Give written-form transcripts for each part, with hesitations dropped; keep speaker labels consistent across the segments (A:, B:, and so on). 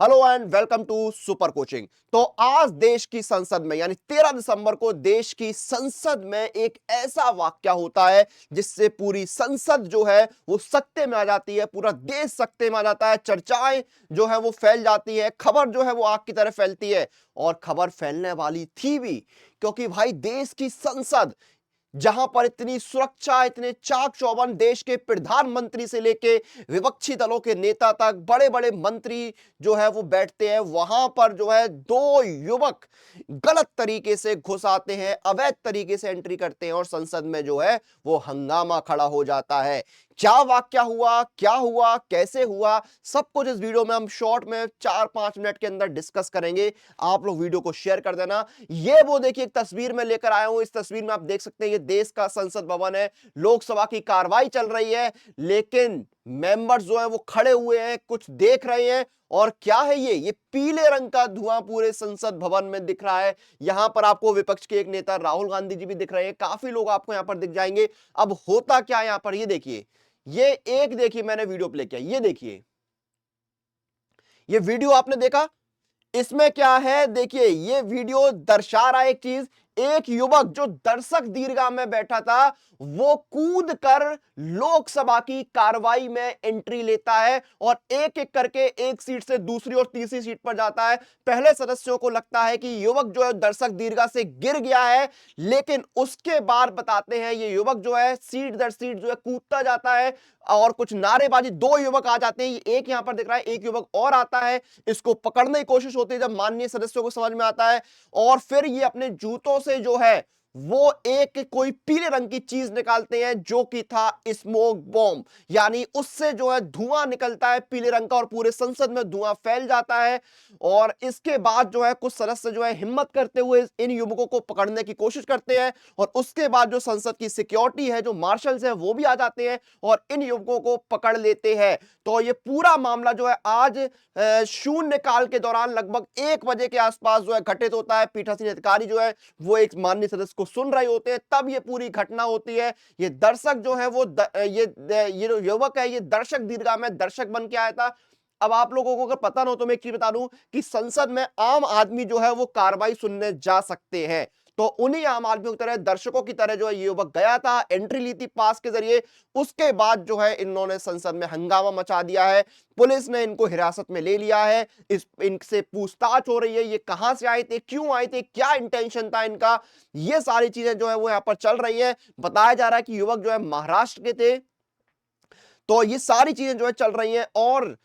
A: Hello and welcome to super coaching. तो आज देश की संसद में यानी 13 दिसंबर को देश की संसद में एक ऐसा वाकया होता है जिससे पूरी संसद जो है वो सकते में आ जाती है, पूरा देश सकते में आ जाता है, चर्चाएं जो है वो फैल जाती है, खबर जो है वो आग की तरह फैलती है। और खबर फैलने वाली थी भी, क्योंकि भाई देश की संसद जहां पर इतनी सुरक्षा, इतने चाक चौबंद, देश के प्रधानमंत्री से लेके विपक्षी दलों के नेता तक बड़े बड़े मंत्री जो है वो बैठते हैं, वहां पर जो है दो युवक गलत तरीके से घुस आते हैं, अवैध तरीके से एंट्री करते हैं और संसद में जो है वो हंगामा खड़ा हो जाता है। क्या वाकया हुआ, क्या हुआ, कैसे हुआ, सब कुछ इस वीडियो में हम शॉर्ट में 4-5 मिनट के अंदर डिस्कस करेंगे। आप लोग वीडियो को शेयर कर देना। ये वो देखिए एक तस्वीर में लेकर आया हूं। इस तस्वीर में आप देख सकते हैं ये देश का संसद भवन है, लोकसभा की कार्रवाई चल रही है, लेकिन मेंबर्स जो है वो खड़े हुए हैं, कुछ देख रहे हैं। और क्या है ये पीले रंग का धुआं पूरे संसद भवन में दिख रहा है। यहां पर आपको विपक्ष के एक नेता राहुल गांधी जी भी दिख रहे हैं, काफी लोग आपको यहां पर दिख जाएंगे। अब होता क्या है यहां पर, ये देखिए, ये एक देखिए मैंने वीडियो प्ले किया, ये देखिए, ये वीडियो आपने देखा। इसमें क्या है देखिए, ये वीडियो दर्शा रहा है एक चीज। एक युवक जो दर्शक दीर्घा में बैठा था वो कूद कर लोकसभा की कार्रवाई में एंट्री लेता है और एक एक करके एक सीट से दूसरी और तीसरी सीट पर जाता है। पहले सदस्यों को लगता है कि युवक जो है दर्शक दीर्घा से गिर गया है, लेकिन उसके बाद बताते हैं ये युवक जो है सीट दर सीट जो है कूदता जाता है और कुछ नारेबाजी, दो युवक आ जाते हैं, एक यहां पर दिख रहा है, एक युवक और आता है, इसको पकड़ने की कोशिश होती है जब माननीय सदस्यों को समझ में आता है। और फिर ये अपने जूतों से जो है वो एक कोई पीले रंग की चीज निकालते हैं जो कि था स्मोक बॉम्ब, यानी उससे जो है धुआं निकलता है पीले रंग का और पूरे संसद में धुआं फैल जाता है। और इसके बाद जो है कुछ सदस्य जो है हिम्मत करते हुए इन युवकों को पकड़ने की कोशिश करते हैं और उसके बाद जो संसद की सिक्योरिटी है, जो मार्शल्स है, वो भी आ जाते हैं और इन युवकों को पकड़ लेते हैं। तो ये पूरा मामला जो है आज शून्य काल के दौरान लगभग 1 बजे के आसपास जो है घटित होता है। पीठासीन अधिकारी जो है वो एक माननीय सदस्य को सुन रहे होते हैं, तब ये पूरी घटना होती है। ये दर्शक जो है वो ये जो युवक है ये दर्शक दीर्घा में दर्शक बन के आया था। अब आप लोगों को अगर पता ना हो तो मैं एक चीज बता दूं कि संसद में आम आदमी जो है वो कार्रवाई सुनने जा सकते हैं। तो उन्हीं आम आदमियों की तरह, दर्शकों की तरह जो है ये युवक गया था, एंट्री ली थी पास के जरिए। उसके बाद जो है इन्होंने संसद में हंगामा मचा दिया है। पुलिस ने इनको हिरासत में ले लिया है, इनसे पूछताछ हो रही है, ये कहां से आए थे, क्यों आए थे, क्या इंटेंशन था इनका, ये सारी चीजें जो है वो यहां पर चल रही है। बताया जा रहा है कि युवक जो है महाराष्ट्र के थे। तो ये सारी चीजें जो है चल रही हैं और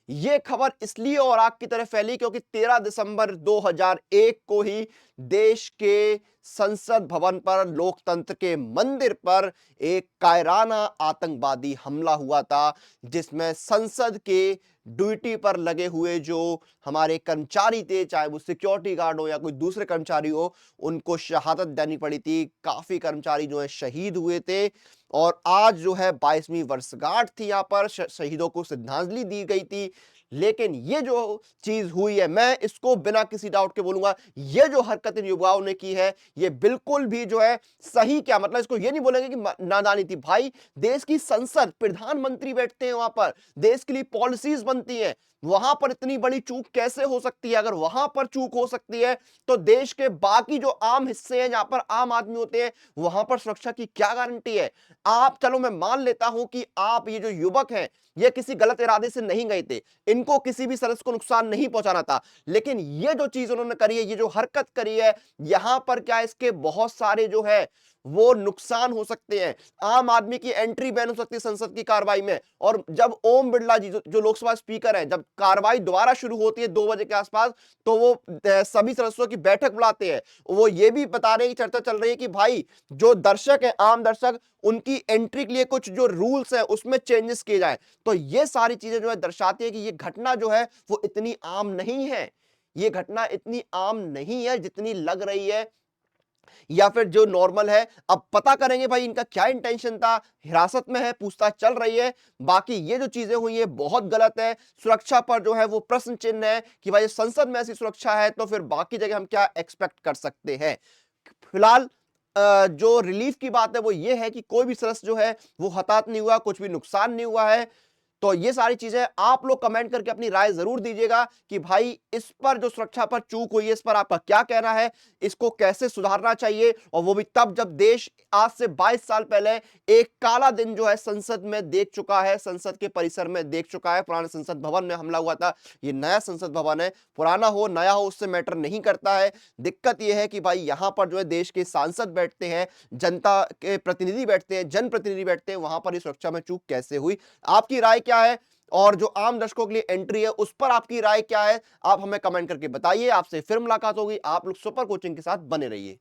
A: ये खबर इसलिए और आग की तरह फैली क्योंकि 13 दिसंबर 2001 को ही देश के संसद भवन पर, लोकतंत्र के मंदिर पर एक कायराना आतंकवादी हमला हुआ था, जिसमें संसद के ड्यूटी पर लगे हुए जो हमारे कर्मचारी थे, चाहे वो सिक्योरिटी गार्ड हो या कोई दूसरे कर्मचारी हो, उनको शहादत देनी पड़ी थी। काफी कर्मचारी जो है शहीद हुए थे और आज जो है 22वीं वर्षगांठ थी, यहां पर शहीदों को श्रद्धांजलि दी गई थी। लेकिन ये जो चीज हुई है, मैं इसको बिना किसी डाउट के बोलूंगा, ये जो हरकत इन युवाओं ने की है ये बिल्कुल भी जो है सही, क्या मतलब इसको ये नहीं बोलेंगे कि नादानी थी। भाई देश की संसद, प्रधानमंत्री बैठते हैं वहां पर, देश के लिए पॉलिसीज बनती हैं, वहां पर इतनी बड़ी चूक कैसे हो सकती है? अगर वहां पर चूक हो सकती है तो देश के बाकी जो आम हिस्से हैं जहां पर आम आदमी होते हैं वहां पर सुरक्षा की क्या गारंटी है? आप, चलो मैं मान लेता हूं कि आप, ये जो युवक हैं ये किसी गलत इरादे से नहीं गए थे, इनको किसी भी सदस्य को नुकसान नहीं पहुंचाना था, लेकिन ये जो चीज उन्होंने करी है, ये जो हरकत करी है, यहां पर क्या इसके बहुत सारे जो है वो नुकसान हो सकते हैं। आम आदमी की एंट्री बैन हो सकती है संसद की कार्रवाई में। और जब ओम बिरला जी जो लोकसभा स्पीकर हैं, जब कार्रवाई दोबारा शुरू होती है 2 बजे के आसपास, तो वो सभी सदस्यों की बैठक बुलाते हैं। वो ये भी बता रहे हैं, चर्चा चल रही है कि भाई जो दर्शक है, आम दर्शक, उनकी एंट्री के लिए कुछ जो रूल्स है उसमें चेंजेस किए जाए। तो ये सारी चीजें जो है दर्शाती है कि ये घटना जो है वो इतनी आम नहीं है, ये घटना इतनी आम नहीं है जितनी लग रही है, या फिर जो नॉर्मल है। अब पता करेंगे भाई इनका क्या इंटेंशन था, हिरासत में है, पूछताछ चल रही है। बाकी ये जो चीजें हुई है बहुत गलत है। सुरक्षा पर जो है वो प्रश्न चिन्ह है कि भाई संसद में ऐसी सुरक्षा है तो फिर बाकी जगह हम क्या एक्सपेक्ट कर सकते हैं। फिलहाल जो रिलीफ की बात है वो ये है कि कोई भी सदस्य जो है वो हताहत नहीं हुआ, कुछ भी नुकसान नहीं हुआ है। तो ये सारी चीजें आप लोग कमेंट करके अपनी राय जरूर दीजिएगा कि भाई इस पर जो सुरक्षा पर चूक हुई है इस पर आपका क्या कहना है, इसको कैसे सुधारना चाहिए, और वो भी तब जब देश आज से 22 साल पहले एक काला दिन जो है संसद में देख चुका है, संसद के परिसर में देख चुका है। पुराने संसद भवन में हमला हुआ था, ये नया संसद भवन है, पुराना हो नया हो उससे मैटर नहीं करता है। दिक्कत यह है कि भाई यहां पर जो है देश के सांसद बैठते हैं, जनता के प्रतिनिधि बैठते हैं, जनप्रतिनिधि बैठते हैं, वहां पर इस सुरक्षा में चूक कैसे हुई, आपकी राय क्या है? और जो आम दर्शकों के लिए एंट्री है उस पर आपकी राय क्या है, आप हमें कमेंट करके बताइए। आपसे फिर मुलाकात होगी, आप लोग सुपर कोचिंग के साथ बने रहिए।